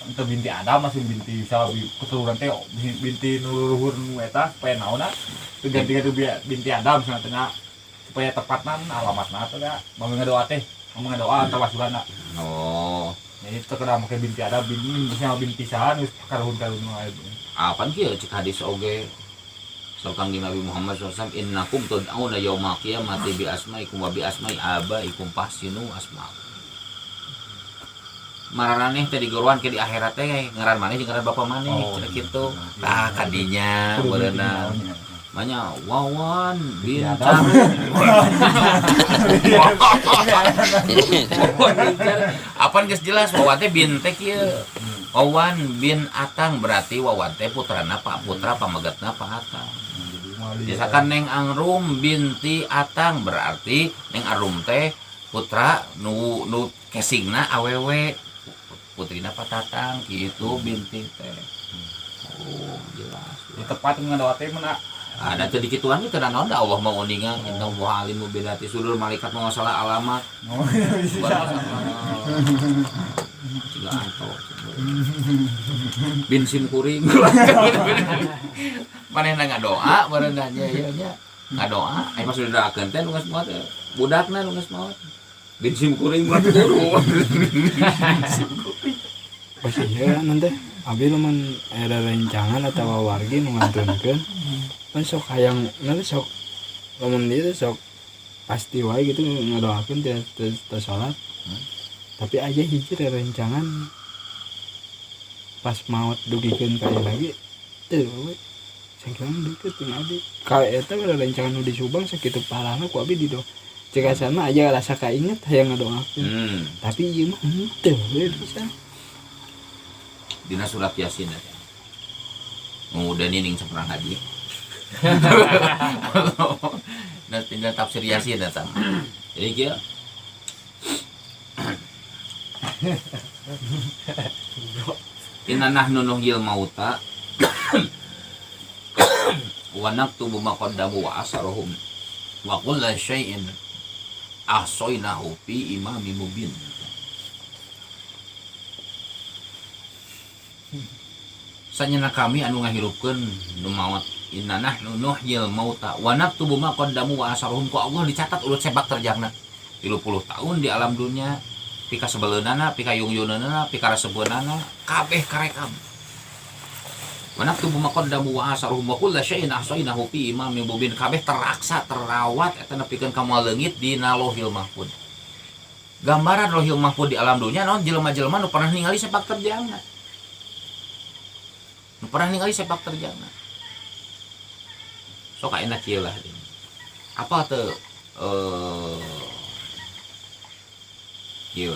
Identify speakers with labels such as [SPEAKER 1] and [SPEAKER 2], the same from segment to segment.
[SPEAKER 1] ente binti Adam masih binti salah keturunan teh binti nuluhur nu eta supaya naonna teu ganti-ganti binti Adam cenah supaya tepatna alamatna teh ya mau ngadoa teh mau ngadoa tawasulana.
[SPEAKER 2] Oh
[SPEAKER 1] Jadi teu kada make binti Adam binti saha geus karuhun-karuhun wae.
[SPEAKER 2] apaan kieu cek hadis oge Salkang di Nabi Muhammad SAW innakum tud'auna yaumal qiyamati bi asmaikum wa bi asmai abaikum fasinu asma'akum. Maraneh teh diguruan ke di akhirat teh ngaran maneh jeung ngaran bapa maneh cenah kitu. Tah kadinya beureuna manya Wawan bin Apaan geus jelas Wawan teh bin teh kieu. Wawan bin Atang berarti Wawan teh putrana Pak Putra pamegetna Pak Atang. Misalkan Neng Angrum binti Atang berarti Neng Arum teh putra nu kesingna awewe putrina Pak Tatang gitu binti teh. Oh jelas.
[SPEAKER 1] Di tepat ngadoa teh mana
[SPEAKER 2] ada teu dikituan teh kada naon da Allah mau uningan inna wa alimu bidati sudur malaikat mau salah alamat.
[SPEAKER 1] oh bisa.
[SPEAKER 2] Ciga anto. Bin sim kuring. Manehna ngadoa bareuna nya nya ngadoa aya maksud doakeun teh nu geus maot budakna nu geus maot. Bin sim kuring mah guru.
[SPEAKER 3] Pas iya nanti abi lamun ada rencangan atau wargi nu ngantunkeun kan sok hayang nanti sok lamun dia sok pasti wae gitu ngadoakeun teh salat. Tapi aja hiji rencangan pas maut dugikeun ka lagi teu we sangkeun deket jeung abi ka eta rencangan nu di Subang sakitu parahna ku abi di do cek asana aja rasa kainget hayang ngadoakeun tapi ieu mah teu we bisa
[SPEAKER 2] Dina surat Yasin eta. Mudah nining saperang haji. Nah, tinggal tafsir Yasin eta. Jadi kieu Inna nahnu nuhyil mauta wa naktubu ma qaddamu wa asarahum wa kullu syai'in ahsaynahu fi imamin mubin. Sanyana kami anu ngahirupkeun nu maot inna nahnu nuhyil mauta wa naktubu ma qaddamu wa asarahum ku Allah dicatat ulut sepak terjangna 30 tahun di alam dunia pika sebeleunana pika yungyunana pika rasebeunana kabeh karekam wa naktubu ma qaddamu wa asarahum wa kullu syai'in ahsaynahu fi imamin mubin kabeh teraksa terawat eta nepikeun ka moal leungit dina Lauhil Mahfuz. Gambaran Lauhil Mahfuz di alam dunia naon jelema-jelema nu pernah ningali sepak terjangna pernah ningali sepak terjangna sok enak kieu lah apa teu kieu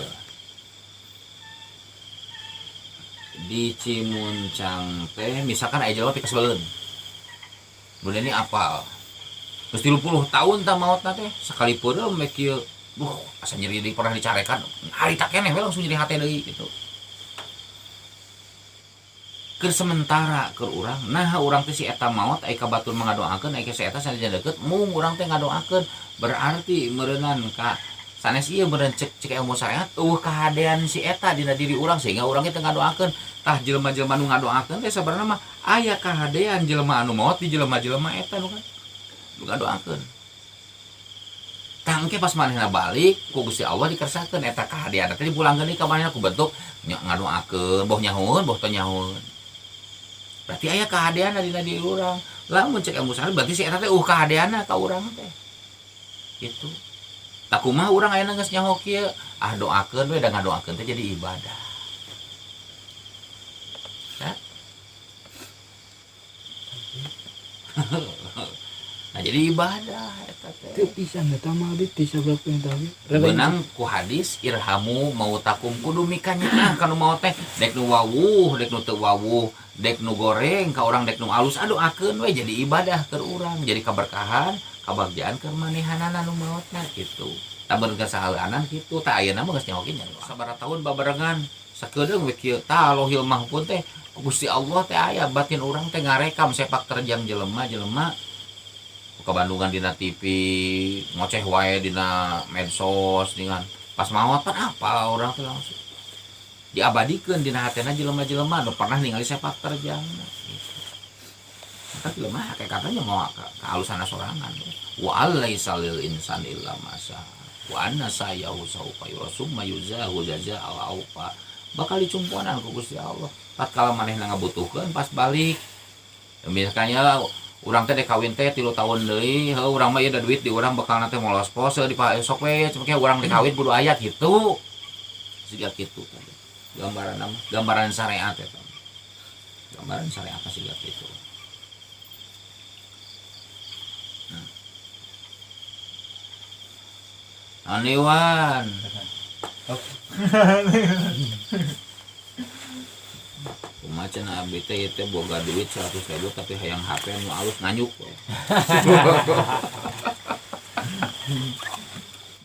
[SPEAKER 2] di Cimuncang teh misalkan aya jelema pika sebeleun mun ini apal geus 30 tahun tah maotna teh sakali peureum make kieu asa nyeri deui pernah dicarekan hari tak keneh we langsung jadi hate deui gitu ke sementara ke urang nah urang teh si eta maot aya kabatur mengadoakeun aya si eta saneja deukeut mung urang teh ngadoakeun berarti meureunnan ka sanes ieu meureun cek ilmu syariat kahadean si eta dina diri urang sehingga urang teh ngadoakeun tah jelema-jelema nu ngadoakeun teh sabarna mah aya kahadean jelema anu maot di jelema-jelema eta nu kan nu ngadoakeun tangke pas manehna balik ku Gusti Allah dikersakeun eta kahadean teh dipulangkeun ka manehna ku bentuk ngadoakeun boh nyahoeun boh teu nyahoeun berarti aya kahadean dina diri urang lamun cek ilmu syariat berarti si eta teh kahadeanna ka urang teh kitu tak kumaha urang ayeuna geus nyaho kieu doakeun we da ngadoakeun teh jadi ibadah ya nah jadi ibadah eta teh
[SPEAKER 3] teu pisan eta mah abi ti sababkeun tadi
[SPEAKER 2] benang ku hadis irhamu mautakum kudu mikanya kanu mau teh dek nu wawuh dek nu teu wawuh dek nu goreng ka urang dek nu alus adoakeun we jadi ibadah keur urang jadi kaberkahan kabagjaan keur manehanana nu maotna kitu tabeun kasahaeuanan kitu tah ayeuna mah geus nyaho nya sabaraha taun babarengan sakedeung we kieu tah Lauhil Mahfuz teh Gusti Allah teh aya batin urang teh ngarekam sepak terjang jelema-jelema ke Bandungan dina TV ngoceh wae dina medsos dengan pas maot kan apa orang tuh langsung diabadikeun dina hatena jelema-jelema nu pernah ningali sepak terjangna gitu. Maka jelema hakikatnya mau kehalusan sorangan wa alaisa lil insani illa ma wa anna sayahu saufa yurasumma yuzahu jazaa'al aufa bakal dicumpuanan ku Gusti Allah tatkala manehna ngabutuhkeun pas balik misalnya urang teh kawin teh 3 tahun deui heuh urang mah ieu da duit di urang bakal nanti molos pose di esok we cenah urang dikawin kudu aya kitu siga kitu tadi gambaran syariat eta gambaran syariat siga kitu. Aniwan kumaha abdi teh teh boga duit 100.000 tapi hayang HP nu alus nganyuk we.